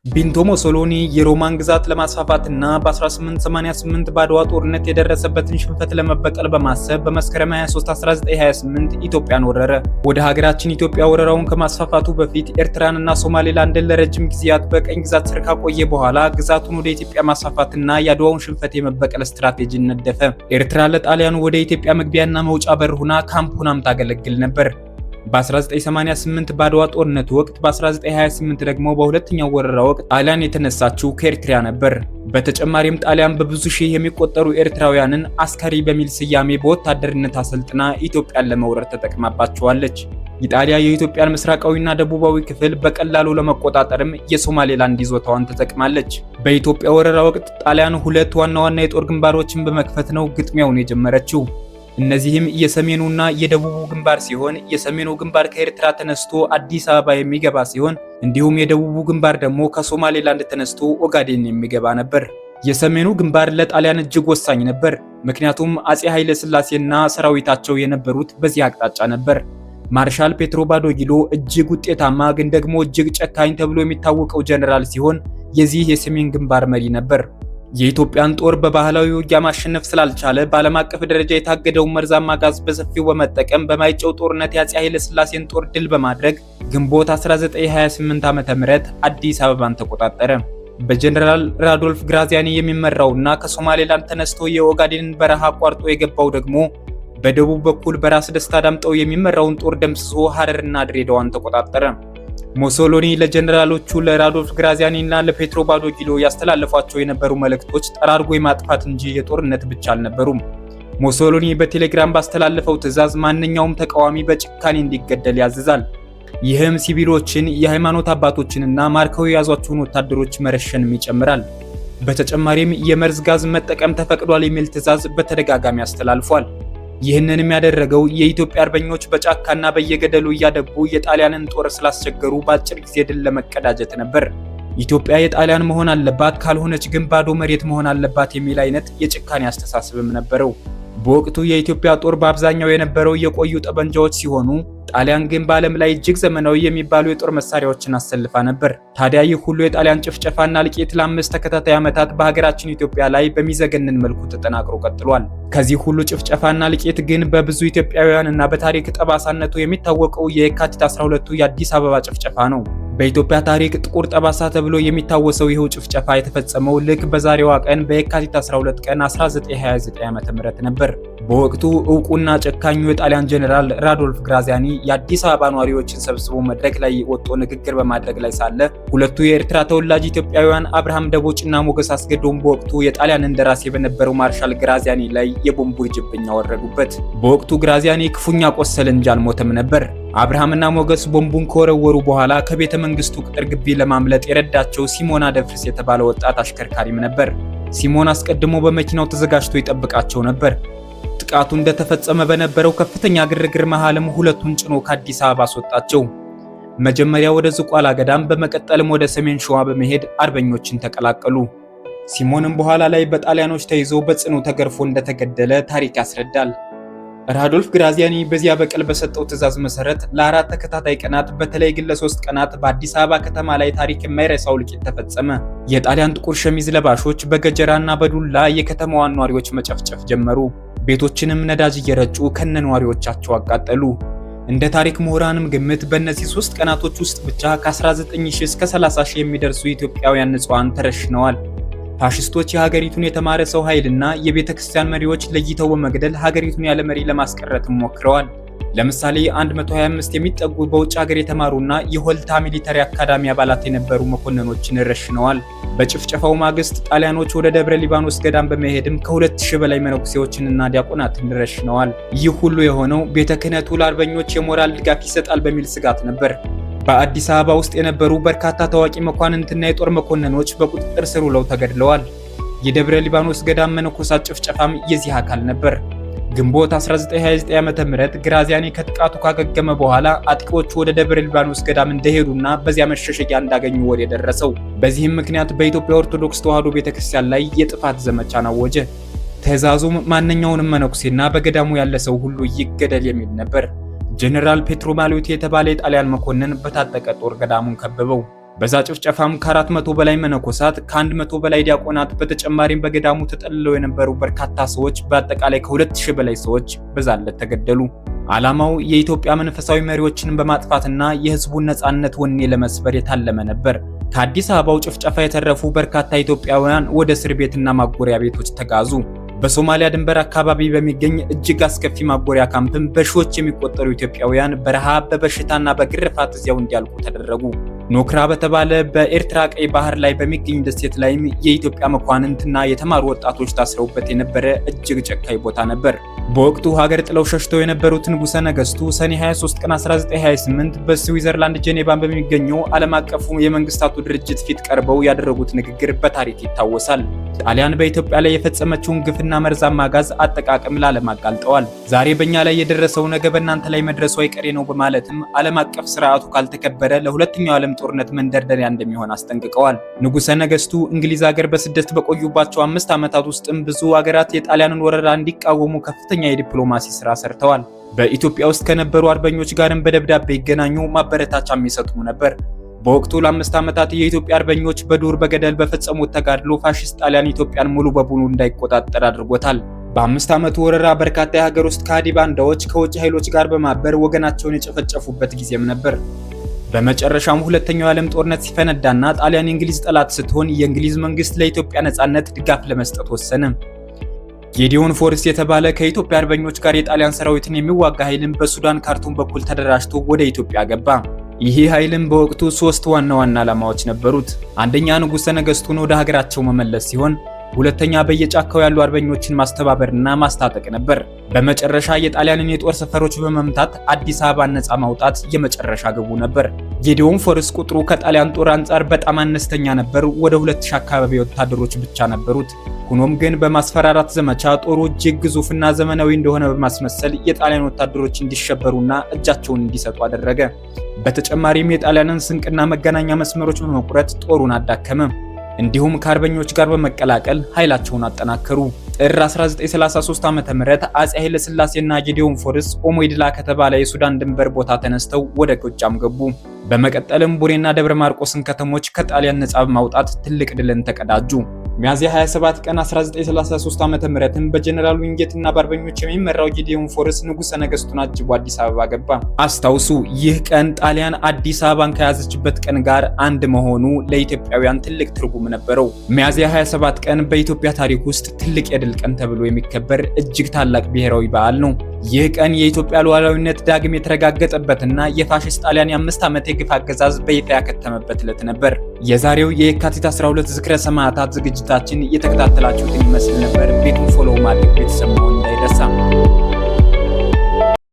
ቤኒቶ ሙሶሎኒ የሮማን ግዛት ለማስፋፋትና በ1888 በአድዋ ጦርነት የደረሰበትን ሽንፈት ለመበቀል በማሰብ በመስከረም 23 1928 ኢትዮጵያን ወረረ። ወደ ሀገራችን ኢትዮጵያ ወረራውን ከማስፋፋቱ በፊት ኤርትራንና ሶማሌላንድን ለረጅም ጊዜያት በቀኝ ግዛት ስር ካቆየ በኋላ ግዛቱን ወደ ኢትዮጵያ ማስፋፋትና የአድዋውን ሽንፈት የመበቀል ስትራቴጂን ነደፈ። ኤርትራ ለጣሊያኑ ወደ ኢትዮጵያ መግቢያና መውጫ በር ሆና ካምፕ ሆናም ታገለግል ነበር። በ1988 በአድዋ ጦርነት ወቅት በ1928 ደግሞ በሁለተኛው ወረራ ወቅት ጣሊያን የተነሳችው ከኤርትራ ነበር። በተጨማሪም ጣሊያን በብዙ ሺህ የሚቆጠሩ ኤርትራውያንን አስከሪ በሚል ስያሜ በወታደርነት አሰልጥና ኢትዮጵያን ለመውረር ተጠቅማባቸዋለች። ኢጣሊያ የኢትዮጵያን ምስራቃዊና ደቡባዊ ክፍል በቀላሉ ለመቆጣጠርም የሶማሌላንድ ይዞታዋን ተጠቅማለች። በኢትዮጵያ ወረራ ወቅት ጣሊያን ሁለት ዋና ዋና የጦር ግንባሮችን በመክፈት ነው ግጥሚያውን የጀመረችው። እነዚህም የሰሜኑና የደቡቡ ግንባር ሲሆን የሰሜኑ ግንባር ከኤርትራ ተነስቶ አዲስ አበባ የሚገባ ሲሆን እንዲሁም የደቡቡ ግንባር ደግሞ ከሶማሌላንድ ተነስቶ ኦጋዴን የሚገባ ነበር። የሰሜኑ ግንባር ለጣሊያን እጅግ ወሳኝ ነበር፣ ምክንያቱም አጼ ኃይለ ሥላሴና ሰራዊታቸው የነበሩት በዚህ አቅጣጫ ነበር። ማርሻል ፔትሮ ባዶጊሎ እጅግ ውጤታማ ግን ደግሞ እጅግ ጨካኝ ተብሎ የሚታወቀው ጀነራል ሲሆን የዚህ የሰሜን ግንባር መሪ ነበር። የኢትዮጵያን ጦር በባህላዊ ውጊያ ማሸነፍ ስላልቻለ በዓለም አቀፍ ደረጃ የታገደውን መርዛማ ጋዝ በሰፊው በመጠቀም በማይጨው ጦርነት የአጼ ኃይለ ሥላሴን ጦር ድል በማድረግ ግንቦት 1928 ዓ.ም አዲስ አበባን ተቆጣጠረ። በጀነራል ራዶልፍ ግራዚያኒ የሚመራውና ከሶማሌላንድ ተነስቶ የኦጋዴንን በረሃ አቋርጦ የገባው ደግሞ በደቡብ በኩል በራስ ደስታ ዳምጠው የሚመራውን ጦር ደምስሶ ሐረርና ድሬዳዋን ተቆጣጠረ። ሙሶሎኒ ለጀነራሎቹ ለራዶልፍ ግራዚያኒና ለፔትሮ ባዶጊሎ ያስተላለፏቸው የነበሩ መልእክቶች ጠራርጎ የማጥፋት እንጂ የጦርነት ብቻ አልነበሩም። ሙሶሎኒ በቴሌግራም ባስተላለፈው ትዕዛዝ ማንኛውም ተቃዋሚ በጭካኔ እንዲገደል ያዝዛል። ይህም ሲቪሎችን፣ የሃይማኖት አባቶችንና ማርከው የያዟቸውን ወታደሮች መረሸንም ይጨምራል። በተጨማሪም የመርዝ ጋዝ መጠቀም ተፈቅዷል የሚል ትዕዛዝ በተደጋጋሚ አስተላልፏል። ይህንንም ያደረገው የኢትዮጵያ አርበኞች በጫካና በየገደሉ እያደጉ የጣሊያንን ጦር ስላስቸገሩ በአጭር ጊዜ ድል ለመቀዳጀት ነበር። ኢትዮጵያ የጣሊያን መሆን አለባት፣ ካልሆነች ግን ባዶ መሬት መሆን አለባት የሚል አይነት የጭካኔ አስተሳሰብም ነበረው። በወቅቱ የኢትዮጵያ ጦር በአብዛኛው የነበረው የቆዩ ጠመንጃዎች ሲሆኑ ጣሊያን ግን በዓለም ላይ እጅግ ዘመናዊ የሚባሉ የጦር መሳሪያዎችን አሰልፋ ነበር። ታዲያ ይህ ሁሉ የጣሊያን ጭፍጨፋና እልቂት ለ5 ተከታታይ ዓመታት በሀገራችን ኢትዮጵያ ላይ በሚዘገንን መልኩ ተጠናክሮ ቀጥሏል። ከዚህ ሁሉ ጭፍጨፋና እልቂት ግን በብዙ ኢትዮጵያውያንና በታሪክ ጠባሳነቱ የሚታወቀው የካቲት 12ቱ የአዲስ አበባ ጭፍጨፋ ነው። በኢትዮጵያ ታሪክ ጥቁር ጠባሳ ተብሎ የሚታወሰው ይኸው ጭፍጨፋ የተፈጸመው ልክ በዛሬዋ ቀን በየካቲት 12 ቀን 1929 ዓ.ም ነበር። በወቅቱ ዕውቁና ጨካኙ የጣሊያን ጀነራል ራዶልፍ ግራዚያኒ የአዲስ አበባ ነዋሪዎችን ሰብስቦ መድረክ ላይ ወጥቶ ንግግር በማድረግ ላይ ሳለ ሁለቱ የኤርትራ ተወላጅ ኢትዮጵያውያን አብርሃም ደቦጭና ሞገስ አስገዶም በወቅቱ የጣሊያን እንደራሴ በነበረው ማርሻል ግራዚያኒ ላይ የቦምብ ውርጅብኝ አወረዱበት። በወቅቱ ግራዚያኒ ክፉኛ ቆሰለ እንጂ አልሞተም ነበር። አብርሃምና ሞገስ ቦምቡን ከወረወሩ በኋላ ከቤተ መንግስቱ ቅጥር ግቢ ለማምለጥ የረዳቸው ሲሞን አደፍርስ የተባለ ወጣት አሽከርካሪም ነበር። ሲሞን አስቀድሞ በመኪናው ተዘጋጅቶ ይጠብቃቸው ነበር። ጥቃቱ እንደተፈጸመ በነበረው ከፍተኛ ግርግር መሃልም ሁለቱን ጭኖ ከአዲስ አበባ አስወጣቸው። መጀመሪያ ወደ ዝቋላ ገዳም በመቀጠልም ወደ ሰሜን ሸዋ በመሄድ አርበኞችን ተቀላቀሉ። ሲሞንም በኋላ ላይ በጣሊያኖች ተይዞ በጽኑ ተገርፎ እንደተገደለ ታሪክ ያስረዳል። ራዶልፍ ግራዚያኒ በዚያ በቀል በሰጠው ትዕዛዝ መሰረት ለ4 ተከታታይ ቀናት በተለይ ግን ለ3 ቀናት በአዲስ አበባ ከተማ ላይ ታሪክ የማይረሳው እልቂት ተፈጸመ። የጣሊያን ጥቁር ሸሚዝ ለባሾች በገጀራና በዱላ የከተማዋን ነዋሪዎች መጨፍጨፍ ጀመሩ። ቤቶችንም ነዳጅ እየረጩ ከነነዋሪዎቻቸው አቃጠሉ። እንደ ታሪክ ምሁራንም ግምት በእነዚህ 3 ቀናቶች ውስጥ ብቻ ከ19000 እስከ 30000 የሚደርሱ ኢትዮጵያውያን ንጹሃን ተረሽነዋል። ፋሽስቶች የሀገሪቱን የተማረ ሰው ኃይልና የቤተ ክርስቲያን መሪዎች ለይተው በመግደል ሀገሪቱን ያለ መሪ ለማስቀረት ሞክረዋል። ለምሳሌ 125 የሚጠጉ በውጭ ሀገር የተማሩና የሆልታ ሚሊተሪ አካዳሚ አባላት የነበሩ መኮንኖችን ረሽነዋል። በጭፍጨፋው ማግስት ጣሊያኖች ወደ ደብረ ሊባኖስ ገዳም በመሄድም ከ2000 በላይ መነኩሴዎችንና ዲያቆናትን ረሽነዋል። ይህ ሁሉ የሆነው ቤተ ክህነቱ ለአርበኞች የሞራል ድጋፍ ይሰጣል በሚል ስጋት ነበር። በአዲስ አበባ ውስጥ የነበሩ በርካታ ታዋቂ መኳንንትና የጦር መኮንኖች በቁጥጥር ስር ውለው ተገድለዋል። የደብረ ሊባኖስ ገዳም መነኮሳት ጭፍጨፋም የዚህ አካል ነበር። ግንቦት 1929 ዓ.ም ግራዚያኒ ከጥቃቱ ካገገመ በኋላ አጥቂዎቹ ወደ ደብረ ሊባኖስ ገዳም እንደሄዱና በዚያ መሸሸጊያ እንዳገኙ ወሬ ደረሰው። በዚህም ምክንያት በኢትዮጵያ ኦርቶዶክስ ተዋሕዶ ቤተክርስቲያን ላይ የጥፋት ዘመቻን አወጀ። ትዕዛዙም ማንኛውንም መነኩሴና በገዳሙ ያለ ሰው ሁሉ ይገደል የሚል ነበር። ጀነራል ፔትሮ ማሉቲ የተባለ የጣሊያን መኮንን በታጠቀ ጦር ገዳሙን ከበበው። በዛ ጭፍጨፋም ከ400 በላይ መነኮሳት ከ100 በላይ ዲያቆናት በተጨማሪም በገዳሙ ተጠልለው የነበሩ በርካታ ሰዎች በአጠቃላይ ከ2000 በላይ ሰዎች በዛለት ተገደሉ። ዓላማው የኢትዮጵያ መንፈሳዊ መሪዎችን በማጥፋትና የህዝቡን ነጻነት ወኔ ለመስበር የታለመ ነበር። ከአዲስ አበባው ጭፍጨፋ የተረፉ በርካታ ኢትዮጵያውያን ወደ እስር ቤትና ማጎሪያ ቤቶች ተጋዙ። በሶማሊያ ድንበር አካባቢ በሚገኝ እጅግ አስከፊ ማጎሪያ ካምፕም በሺዎች የሚቆጠሩ ኢትዮጵያውያን በረሃብ በበሽታና በግርፋት እዚያው እንዲያልቁ ተደረጉ። ኖክራ በተባለ በኤርትራ ቀይ ባህር ላይ በሚገኝ ደሴት ላይም የኢትዮጵያ መኳንንትና የተማሩ ወጣቶች ታስረውበት የነበረ እጅግ ጨካኝ ቦታ ነበር። በወቅቱ ሀገር ጥለው ሸሽተው የነበሩት ንጉሠ ነገሥቱ ሰኔ 23 ቀን 1928 በስዊዘርላንድ ጄኔቫን በሚገኘው ዓለም አቀፉ የመንግስታቱ ድርጅት ፊት ቀርበው ያደረጉት ንግግር በታሪክ ይታወሳል። ጣሊያን በኢትዮጵያ ላይ የፈጸመችውን ግፍና መርዛማ ጋዝ አጠቃቀም ለዓለም አጋልጠዋል። ዛሬ በእኛ ላይ የደረሰው ነገ በእናንተ ላይ መድረሱ አይቀሬ ነው በማለትም ዓለም አቀፍ ስርዓቱ ካልተከበረ ለሁለተኛው ዓለም ጦርነት መንደርደሪያ እንደሚሆን አስጠንቅቀዋል። ንጉሠ ነገሥቱ እንግሊዝ ሀገር በስደት በቆዩባቸው 5 ዓመታት ውስጥም ብዙ ሀገራት የጣሊያንን ወረራ እንዲቃወሙ ከፍተኛ የዲፕሎማሲ ስራ ሰርተዋል። በኢትዮጵያ ውስጥ ከነበሩ አርበኞች ጋርም በደብዳቤ ይገናኙ ማበረታቻም ይሰጡ ነበር። በወቅቱ ለ5 ዓመታት የኢትዮጵያ አርበኞች በዱር በገደል በፈጸሙት ተጋድሎ ፋሺስት ጣሊያን ኢትዮጵያን ሙሉ በሙሉ እንዳይቆጣጠር አድርጎታል። በ5 ዓመቱ ወረራ በርካታ የሀገር ውስጥ ከሃዲ ባንዳዎች ከውጭ ኃይሎች ጋር በማበር ወገናቸውን የጨፈጨፉበት ጊዜም ነበር። በመጨረሻም ሁለተኛው የዓለም ጦርነት ሲፈነዳና ጣሊያን የእንግሊዝ ጠላት ስትሆን የእንግሊዝ መንግስት ለኢትዮጵያ ነጻነት ድጋፍ ለመስጠት ወሰነ። ጌዲዮን ፎርስ የተባለ ከኢትዮጵያ አርበኞች ጋር የጣሊያን ሰራዊትን የሚዋጋ ኃይልን በሱዳን ካርቱም በኩል ተደራጅቶ ወደ ኢትዮጵያ ገባ። ይህ ኃይልም በወቅቱ 3 ዋና ዓላማዎች ነበሩት። አንደኛ ንጉሠ ነገሥቱን ወደ ሀገራቸው መመለስ ሲሆን፣ ሁለተኛ በየጫካው ያሉ አርበኞችን ማስተባበርና ማስታጠቅ ነበር። በመጨረሻ የጣሊያንን የጦር ሰፈሮች በመምታት አዲስ አበባን ነፃ ማውጣት የመጨረሻ ግቡ ነበር። ጌዲዮን ፎርስ ቁጥሩ ከጣሊያን ጦር አንጻር በጣም አነስተኛ ነበር። ወደ 2000 አካባቢ ወታደሮች ብቻ ነበሩት። ሆኖም ግን በማስፈራራት ዘመቻ ጦሩ እጅግ ግዙፍና ዘመናዊ እንደሆነ በማስመሰል የጣሊያን ወታደሮች እንዲሸበሩና እጃቸውን እንዲሰጡ አደረገ። በተጨማሪም የጣሊያንን ስንቅና መገናኛ መስመሮች በመቁረጥ ጦሩን አዳከመ። እንዲሁም ከአርበኞች ጋር በመቀላቀል ኃይላቸውን አጠናከሩ። ጥር 1933 ዓ.ም አፄ ኃይለ ሥላሴና ጌዲዮን ፎርስ ኦሞይድላ ከተባለ የሱዳን ድንበር ቦታ ተነስተው ወደ ጎጃም ገቡ። በመቀጠልም ቡሬና ደብረ ማርቆስን ከተሞች ከጣሊያን ነፃ በማውጣት ትልቅ ድልን ተቀዳጁ። ሚያዝያ 27 ቀን 1933 ዓ.ም በጀነራል ዊንጌትና በአርበኞች የሚመራው ጌዲዮን ፎርስ ንጉሠ ነገሥቱን አጅቦ አዲስ አበባ ገባ። አስታውሱ፣ ይህ ቀን ጣሊያን አዲስ አበባን ከያዘችበት ቀን ጋር አንድ መሆኑ ለኢትዮጵያውያን ትልቅ ትርጉም ነበረው። ሚያዝያ 27 ቀን በኢትዮጵያ ታሪክ ውስጥ ትልቅ የድል ቀን ተብሎ የሚከበር እጅግ ታላቅ ብሔራዊ በዓል ነው። ይህ ቀን የኢትዮጵያ ሉዓላዊነት ዳግም የተረጋገጠበትና የፋሺስት ጣሊያን የ5 ዓመት የግፍ አገዛዝ በይፋ ያከተመበት ዕለት ነበር። የዛሬው የካቲት 12 ዝክረ ሰማዕታት ዝግጅታችን የተከታተላችሁትን ይመስል ነበር። ቤቱን ፎሎው ማድረግ ቤተሰብ